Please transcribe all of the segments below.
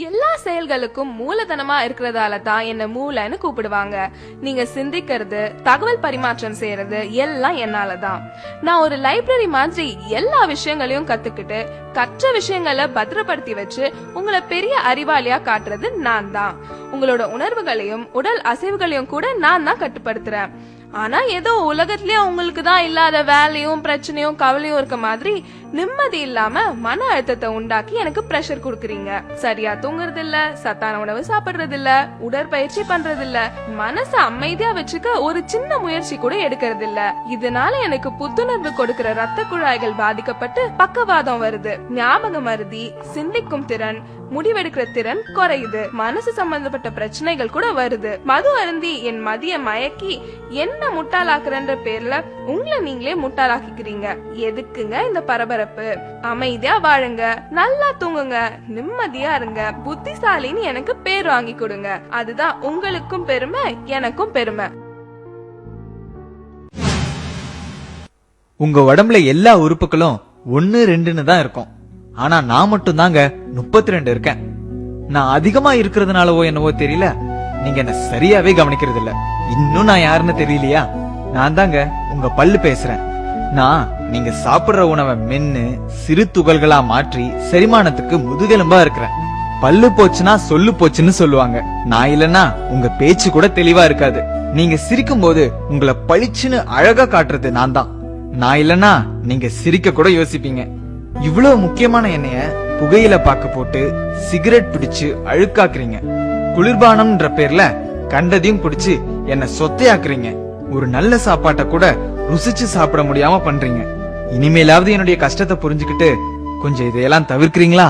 எல்லா செயல்களுக்கும் மூலதனமா இருக்கிறதால தான் என்ன மூளைன்னு கூப்பிடுவாங்க. நீங்க சிந்திக்கிறது, தகவல் பரிமாற்றம் செய்யறது எல்லாம் என்னாலதான். நான் ஒரு லைப்ரரி மாதிரி எல்லா விஷயங்களையும் கத்துக்கிட்டு கற்ற விஷயங்களை பத்திரப்படுத்தி வச்சு உங்களை பெரிய அறிவாளியா காட்டுறது நான் தான். உங்களோட உணர்வுகளையும் உடல் அசைவுகளையும் கூட நான் தான் கட்டுப்படுத்துறேன். ஆனா ஏதோ உலகத்திலேயே உங்களுக்கு தான் இல்லாத வேலையும் பிரச்சனையும் கவலையும் இருக்க மாதிரி நிம்மதி இல்லாம மன அழுத்தத்தை உண்டாக்கி எனக்கு பிரஷர் குடுக்கறீங்க. சரியா தூங்குறது இல்ல, சத்தான உணவு சாப்பிடுறது இல்ல, உடற்பயிற்சி பண்றது இல்ல, மனசை அமைதியா வச்சுக்க ஒரு சின்ன முயற்சி கூட எடுக்கிறது இல்ல. இதனால எனக்கு புத்துணர்வு கொடுக்கிற ரத்த குழாய்கள் பாதிக்கப்பட்டு பக்கவாதம் வருது, ஞாபக மருதி, சிந்திக்கும் திறன், முடிவெடுக்கிற திறன் குறையுது, மனசு சம்பந்தப்பட்ட பிரச்சனைகள் கூட வருது. மது அருந்தி என் மதிய மயக்கி என்ன முட்டாளாக்குறன்ற பேர்ல உங்களை நீங்களே முட்டாளாக்கிக்கிறீங்க. எதுக்குங்க இந்த பரபரப்பு? அமைதியா வாழுங்க, நல்லா தூங்குங்க, நிம்மதியா இருங்க, புத்திசாலின்னு எனக்கு பேர் வாங்கி கொடுங்க. அதுதான் உங்களுக்கும் பெருமை, எனக்கும் பெருமை. உங்க உடம்புல எல்லா உறுப்புகளும் 1 2ன்னு தான் இருக்கும். ஆனா நான் மட்டும் தாங்க 32 இருக்கேன். நான் அதிகமா இருக்கிறதுனாலவோ என்னவோ தெரியல, நீங்க என்ன சரியாவே கவனிக்கிறது இல்ல. இன்னும் நான் யாருன்னு தெரியலையா? நான் தாங்க உங்க பல்லு பேசுறேன். நான் நீங்க சாப்பிடுற உணவை மென்னு சிறு துகள்களா மாற்றி செரிமானத்துக்கு முதுகெலும்பா இருக்கிறேன். பல்லு போச்சுன்னா சொல்லு போச்சுன்னு சொல்லுவாங்க. நான் இல்லன்னா உங்க பேச்சு கூட தெளிவா இருக்காது. நீங்க சிரிக்கும் போது உங்களை பளிச்சுன்னு அழகா காட்டுறது நான் தான். நான் இல்லன்னா நீங்க சிரிக்க கூட யோசிப்பீங்க. இவ்வளவு முக்கியமான எண்ணெய புகையில பாக்கு போட்டு சிகரெட் பிடிச்சு அழுக்காக்குறீங்க. குளிர்பானம்ன்ற பேர்ல கண்டதையும் குடிச்சு என்ன சொத்தையாக்குறீங்க. ஒரு நல்ல சாப்பாட்டை கூட ருசிச்சு சாப்பிட முடியாம பண்றீங்க. இனிமேலாவது என்னுடைய கஷ்டத்தை புரிஞ்சுக்கிட்டு கொஞ்சம் இதையெல்லாம் தவிர்க்கிறீங்களா?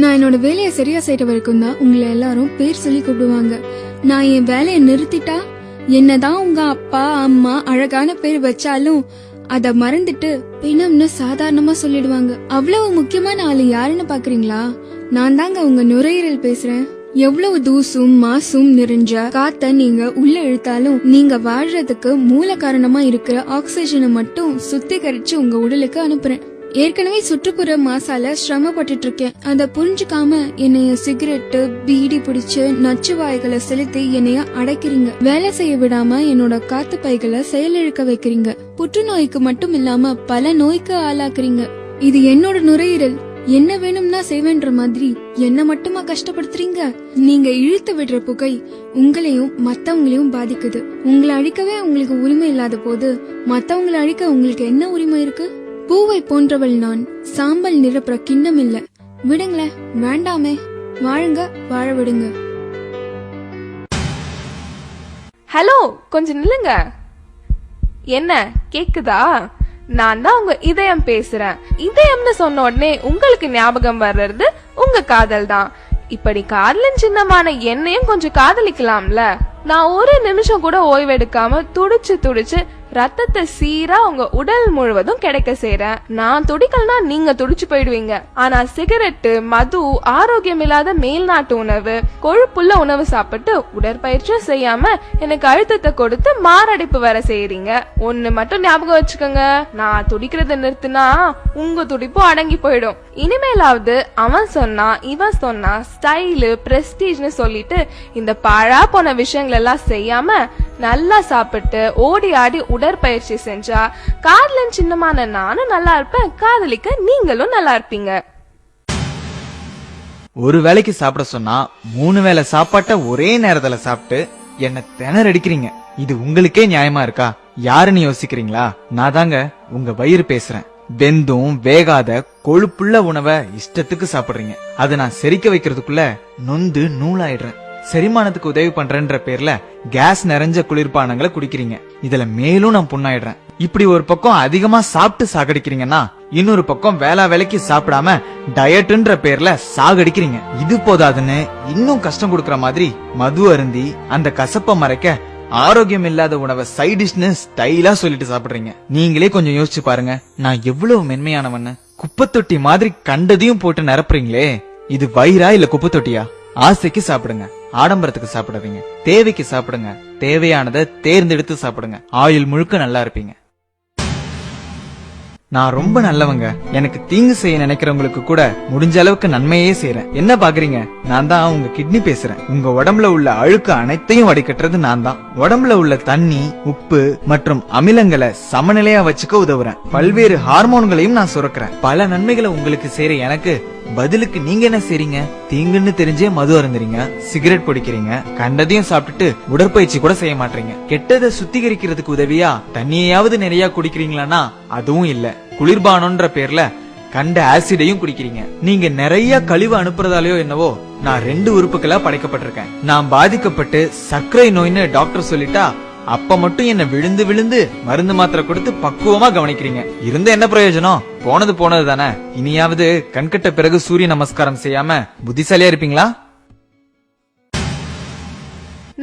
நான் என்னோட வேலையை சரியா செய்யற வரைக்கும் தான் உங்களை எல்லாரும் பேர் சொல்லி கூப்பிடுவாங்க. நான் என் வேலையை நிறுத்திட்டா என்னதான் உங்க அப்பா அம்மா அழகான பேர் வச்சாலும் அத மறந்துட்டு பிணம்னு சாதாரணமா சொல்லிடுவாங்க. அவ்வளவு முக்கியமான ஆளு யாருன்னு பாக்குறீங்களா? நான் தாங்க உங்க நுரையீரல் பேசுறேன். எவ்வளவு தூசும் மாசும் நிறைஞ்ச காத்த நீங்க உள்ள இழுத்தாலும் நீங்க வாழ்றதுக்கு மூல காரணமா இருக்கிற ஆக்சிஜனை மட்டும் சுத்திகரிச்சு உங்க உடலுக்கு அனுப்புறேன். ஏற்கனவே சுற்றுப்புற மாசால சிரமப்பட்டு இருக்கேன். அத புரிஞ்சுக்காம என்னைய சிகரெட்டு பீடி பிடிச்சு நச்சு வாய்களை செலுத்தி என்னைய அடைக்கிறீங்க. வேலை செய்ய விடாம என்னோட காத்து பைகளை செயலிழக்க வைக்கிறீங்க. புற்றுநோய்க்கு மட்டும் இல்லாம பல நோய்க்கு ஆளாக்குறீங்க. இது என்னோட நுரையீரல், என்ன வேணும்னா செய்வேன்ற மாதிரி என்ன மட்டுமா கஷ்டப்படுத்துறீங்க? நீங்க இழுத்து விடுற புகை உங்களையும் மத்தவங்களையும் பாதிக்குது. உங்களை அழிக்கவே உங்களுக்கு உரிமை இல்லாத போது மத்தவங்களை அழிக்க உங்களுக்கு என்ன உரிமை இருக்கு? பூவை போன்றவள் நான், சாம்பல் நிரப்புற கிண்ணம் இல்ல. விடுங்களேன், வேண்டாமே, வாழுங்க, வாழ விடுங்க. ஹலோ, கொஞ்சம் நில்லுங்க. என்ன கேக்குதா? நான் தான் உங்க இதயம் பேசுறேன். இதயம்னு சொன்ன உடனே உங்களுக்கு ஞாபகம் வர்றது உங்க காதல் தான். இப்படி காதலின் சின்னமான என்னையும் கொஞ்சம் காதலிக்கலாம்ல. நான் ஒரு நிமிஷம் கூட ஓய்வெடுக்காம துடிச்சு துடிச்சு ரத்தத்தை சீரா உங்க உடல் முழுவதும் கிடைக்க செய்றேன். நான் துடிக்கலனா நீங்க துடிச்சு போயிடுவீங்க. ஆனா சிகரெட்டு, மது, ஆரோக்கியம் இல்லாத மேல்நாட்டு உணவு, கொழுப்புள்ள உணவு சாப்பிட்டு உடற்பயிற்சியும் செய்யாம எனக்கு அழுத்தத்தை கொடுத்து மாரடைப்பு வர செய்யறீங்க. ஒண்ணு மட்டும் ஞாபகம் வச்சுக்கோங்க, நான் துடிக்கிறத நிறுத்தினா உங்க துடிப்பும் அடங்கி போயிடும். இனிமேலாவது அவன் சொன்னா இவன் சொன்னா ஸ்டைலு பிரஸ்டீஜ்னு சொல்லிட்டு இந்த பாழா போன விஷயங்கள் எல்லாம் செய்யாம நல்லா சாப்பிட்டு ஓடி ஆடி உடற்பயிற்சி செஞ்சா காதலின் சின்னமான நானும் நல்லா இருப்பேன், காதலிக்க நீங்களும் நல்லா இருப்பீங்க. ஒரு வேளைக்கு சாப்பிட சொன்னா 3 வேளை சாப்பாட்ட ஒரே நேரத்துல சாப்பிட்டு என்ன திணறடிக்கிறீங்க. இது உங்களுக்கே நியாயமா இருக்கா? யாருன்னு யோசிக்கிறீங்களா? நான் தாங்க உங்க வயிறு பேசுறேன். வெந்தும் வேகாத கொழுப்புள்ள உணவை இஷ்டத்துக்கு சாப்பிடுறீங்க. அதை நான் செரிக்க வைக்கிறதுக்குள்ள நொந்து நூலாயிடுறேன். செரிமானத்துக்கு உதவி பண்றேன்ற பேர்ல கேஸ் நிறைஞ்ச குளிர்பானங்களை குடிக்கிறீங்க. இதுல மேலும் நான் புண்ணாயிடுறேன். இப்படி ஒரு பக்கம் அதிகமா சாப்பிட்டு சாகடிக்கிறீங்கன்னா இன்னொரு பக்கம் வேளா வேலைக்கு சாப்பிடாம டயட்ன்ற பேர்ல சாகடிக்கிறீங்க. இது போதாதுன்னு இன்னும் கஷ்டம் கொடுக்கற மாதிரி மது அருந்தி அந்த கசப்பை மறைக்க ஆரோக்கியம் இல்லாத உணவை சைட் டிஷ்னு ஸ்டைலா சொல்லிட்டு சாப்பிடுறீங்க. நீங்களே கொஞ்சம் யோசிச்சு பாருங்க, நான் எவ்வளவு மென்மையானவன்னு. குப்பத்தொட்டி மாதிரி கண்டதையும் போட்டு நிரப்புறீங்களே, இது வயிறா இல்ல குப்பத்தொட்டியா? ஆசைக்கு சாப்பிடுங்க, ஆடம்பரத்துக்கு சாப்பிடாதீங்க. தேவைக்கு சாப்பிடுங்க, தேவையானதை தேர்ந்தெடுத்து சாப்பிடுங்க. ஆயுள் முழுக்க நல்லா இருப்பீங்க. நான் ரொம்ப நல்லவங்க. எனக்கு தீங்கு செய்ய நினைக்கிறவங்களுக்கு கூட முடிஞ்ச அளவுக்கு நன்மையே செய்யறேன். என்ன பாக்குறீங்க? நான் தான் உங்க கிட்னி பேசுறேன். உங்க உடம்புல உள்ள அழுக்கு அனைத்தையும் வடிகட்டுறது நான் தான். உடம்புல உள்ள தண்ணி, உப்பு மற்றும் அமிலங்களை சமநிலையா வச்சுக்க உதவுறேன். பல்வேறு ஹார்மோன்களையும் நான் சுரக்கிறேன். பல நன்மைகளை உங்களுக்கு செய்யற எனக்கு பதிலுக்கு நீங்க என்ன செய்றீங்க? தீங்குன்னு தெரிஞ்சே மது அருந்துறீங்க, சிகரெட் பிடிக்கிறீங்க, கண்டதையும் சாப்பிட்டுட்டு உடற்பயிற்சி கூட செய்ய மாட்டீங்க. கெட்டதை சுத்திகரிக்கிறதுக்கு உதவியா தண்ணியாவது நிறைய குடிக்கிறீங்களான்னா அதுவும் இல்ல. குளிர்பானம்ன்ற பேர்ல கண்ட ஆசிடையும் குடிக்கிறீங்க. நீங்க நிறைய கழிவு அனுப்புறதாலயோ என்னவோ நான் 2 உறுப்புகளா படைக்கப்பட்டிருக்கேன். நான் பாதிக்கப்பட்டு சர்க்கரை நோய்னு டாக்டர் சொல்லிட்டா அப்ப மட்டும் என்ன விழுந்து விழுந்து மருந்து மாத்திரை கொடுத்து பக்குவமா கவனிக்கிறீங்க. இருந்த என்ன பிரயோஜனம்? போனது போனது தானே. இனியாவது கண்கட்ட பிறகு சூரிய நமஸ்காரம் செய்யாம புத்திசாலியா இருப்பீங்களா?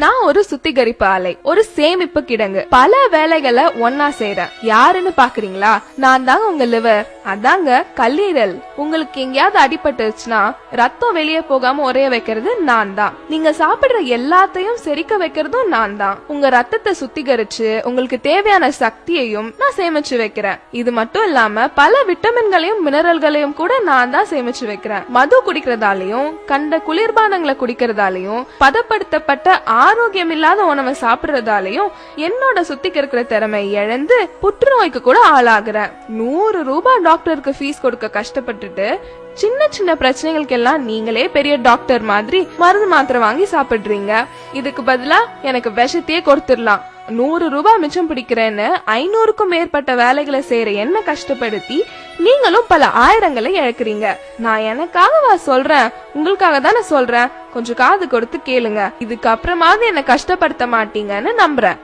நான் ஒரு சுத்திகரிப்பு ஆலை, ஒரு சேமிப்பு கிடங்கு. பல வேலைகளை ஒன்னா செய்யறேன். யாருன்னு பாக்குறீங்களா? நான் தாங்க உங்க லிவர், அதாங்க கல்லீரல். உங்களுக்கு எங்கேயாவது அடிபட்டுச்சுன்னா ரத்தம் வெளியே போகாம உரைய வைக்கிறது நான் தான். நீங்க சாப்பிடுற எல்லாத்தையும் செரிக்க வைக்கிறதும் நான் தான். உங்க ரத்தத்தை சுத்திகரிச்சு உங்களுக்கு தேவையான சக்தியையும் நான் சேமிச்சு வைக்கிறேன். இது மட்டும் இல்லாம பல விட்டமின்களையும் மினரல்களையும் கூட நான் தான் சேமிச்சு வைக்கிறேன். மது குடிக்கிறதாலையும் கண்ட குளிர்பானங்களை குடிக்கிறதாலையும் பதப்படுத்தப்பட்ட ஆரோக்கியம் இல்லாத உணவை சாப்பிடுறதாலையும் என்னோட சுத்திகரிக்கிற திறமை இழந்து புற்றுநோய்க்கு கூட ஆளாகிறேன். 100 ரூபாய் டாக்டருக்கு ஃபீஸ் கொடுக்க கஷ்டப்பட்டுட்டு சின்ன சின்ன பிரச்சனைகளுக்கு எல்லாம் நீங்களே பெரிய டாக்டர் மாதிரி மருந்து மாத்திரை வாங்கி சாப்பிடுறீங்க. இதுக்கு பதிலா எனக்கு விஷத்தையே கொடுத்துடலாம். 100 ரூபாய் மிச்சம் பிடிக்கிறேன்னு 500க்கும் மேற்பட்ட வேலைகளை செய்யற என்ன கஷ்டப்படுத்தி நீங்களும் பல ஆயிரங்களை இழக்கிறீங்க. நான் எனக்காகவா சொல்றேன்? உங்களுக்காக தானே சொல்றேன். கொஞ்சம் காது கொடுத்து கேளுங்க. இதுக்கு அப்புறமாவது என்ன கஷ்டப்படுத்த மாட்டீங்கன்னு நம்புறேன்.